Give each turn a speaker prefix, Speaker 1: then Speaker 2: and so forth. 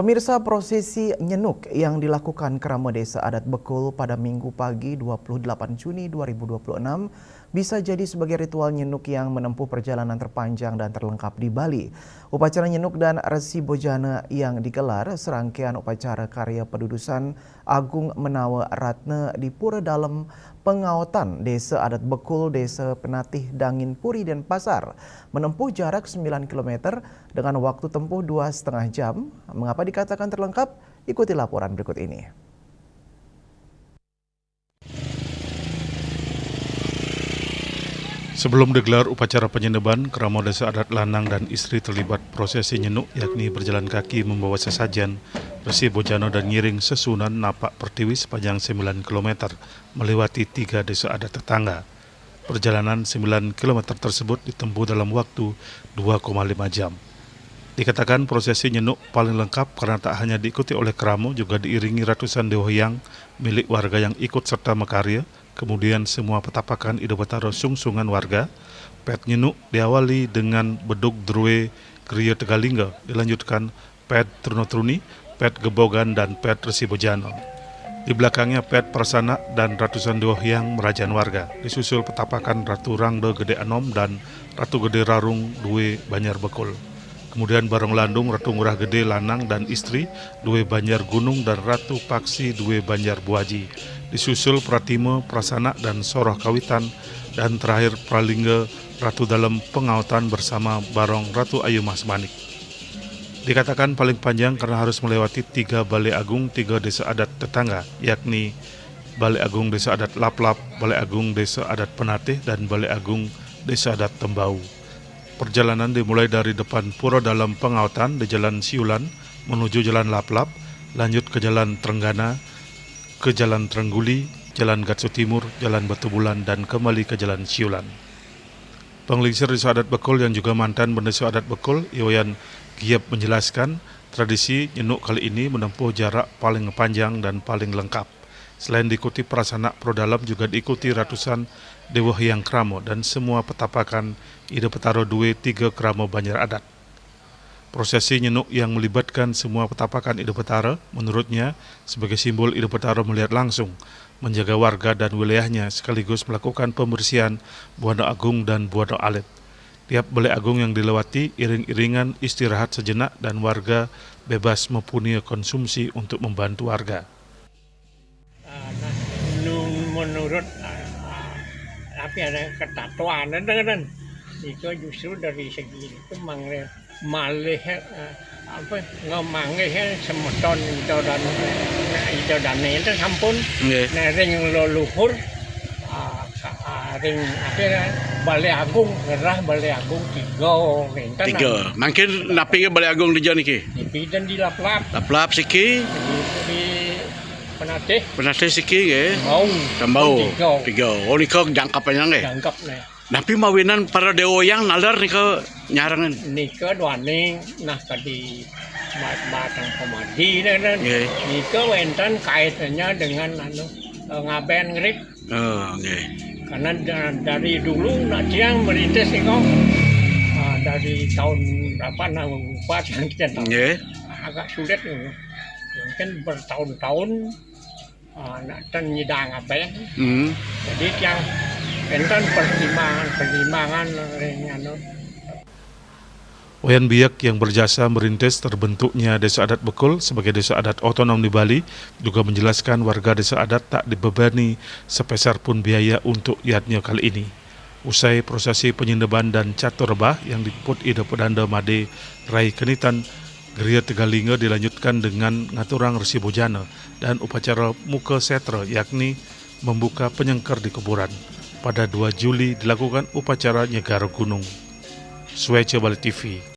Speaker 1: Pemirsa, prosesi nyenuk yang dilakukan Kerama Desa Adat Bekul pada Minggu pagi 28 Juni 2026 bisa jadi sebagai ritual nyenuk yang menempuh perjalanan terpanjang dan terlengkap di Bali. Upacara nyenuk dan resi bojana yang digelar serangkaian upacara karya pedudusan Agung Menawa Ratna di Pura Dalem Pengaotan Desa Adat Bekul, Desa Penatih Dangin Puri dan Pasar, menempuh jarak 9 km dengan waktu tempuh 2,5 jam. Mengapa dikatakan terlengkap? Ikuti laporan berikut ini.
Speaker 2: Sebelum digelar upacara penyeneban, Kerama Desa Adat Lanang dan istri terlibat prosesi nyenuk, yakni berjalan kaki membawa sesajen, resi bojano dan ngiring sesunan napak pertiwi sepanjang 9 km melewati 3 desa adat tetangga. Perjalanan 9 km tersebut ditempuh dalam waktu 2,5 jam. Dikatakan prosesi nyenuk paling lengkap karena tak hanya diikuti oleh Keramo, juga diiringi ratusan deohyang milik warga yang ikut serta mekarya. Kemudian semua petapakan idopataro sungsungan warga. Pet nyenuk diawali dengan beduk drue kriya tegalingga, dilanjutkan pet truno-truni, pet gebogan dan pet resi bojano. Di belakangnya pet prasana dan ratusan deohyang merajan warga. Disusul petapakan Ratu Rangde Gede Anom dan Ratu Gede Rarung Due Banjar Bekul. Kemudian Barong Landung Ratu Ngurah Gede Lanang dan istri Due Banjar Gunung dan Ratu Paksi Due Banjar Buaji. Disusul Pratime, Prasana dan Soroh Kawitan, dan terakhir Pralingga Ratu Dalem Pengaotan bersama Barong Ratu Ayu Mas Manik. Dikatakan paling panjang karena harus melewati 3 balai agung 3 desa adat tetangga, yakni Balai Agung Desa Adat Laplap, Balai Agung Desa Adat Penatih, dan Balai Agung Desa Adat Tembau. Perjalanan dimulai dari depan Pura Dalem Pengaotan di Jalan Siulan menuju Jalan Laplap, lanjut ke Jalan Trenggana, ke Jalan Trengguli, Jalan Gatsu Timur, Jalan Batu Bulan, dan kembali ke Jalan Siulan. Penglingsir Desa Adat Bekul yang juga mantan Bendesa Adat Bekul, Iwayan Giap, menjelaskan tradisi nyenuk kali ini menempuh jarak paling panjang dan paling lengkap. Selain diikuti prasana Pro Dalem, juga diikuti ratusan deohyang Keramo dan semua petapakan idopataro 2-3 Keramo Banjar Adat. Prosesi nyenuk yang melibatkan semua petapakan idopataro menurutnya sebagai simbol idopataro melihat langsung, menjaga warga dan wilayahnya sekaligus melakukan pembersihan Buana Agung dan Buana Alit. Tiap balai agung yang dilewati iring-iringan istirahat sejenak dan warga bebas mempunyai konsumsi untuk membantu warga.
Speaker 3: Menurut tapi ada ketatuan dan itu justru dari segi itu malih ngemanggih semeton itu dan itu sampun ring leluhur ring akhirnya Balai Agung gerah Balai Agung 3
Speaker 4: mungkin napi ke Balai Agung di jauh niki
Speaker 3: dan di Laplap
Speaker 4: siki
Speaker 3: di Penatih
Speaker 4: siki ke Tembau 3 oh nika jangkapannya nggih
Speaker 3: jangkap nih.
Speaker 4: Napi mawinan para deoyang nalar nika nyarangan
Speaker 3: Nika dwaning nah kadi batang pemadi dan nika wenten kaitannya dengan ngaben ngerik. Karena dari dulu nak tiang merintis nika dari tahun berapa lupa yang kita tahu. Agak sulit mungkin bertahun-tahun nak nyidang ngaben. Jadi yang enten pertimbangan
Speaker 2: Wayan Biak yang berjasa merintis terbentuknya Desa Adat Bekul sebagai desa adat otonom di Bali juga menjelaskan warga desa adat tak dibebani sepeser pun biaya untuk yatnya kali ini. Usai prosesi penyendeban dan catur rebah yang diput Ida Pedanda Made Rai Kenitan, Geria Tegalingga dilanjutkan dengan ngaturang resi bojana dan upacara muka setra, yakni membuka penyengker di kuburan. Pada 2 Juli dilakukan upacara Nyegar Gunung. Swece Bali TV.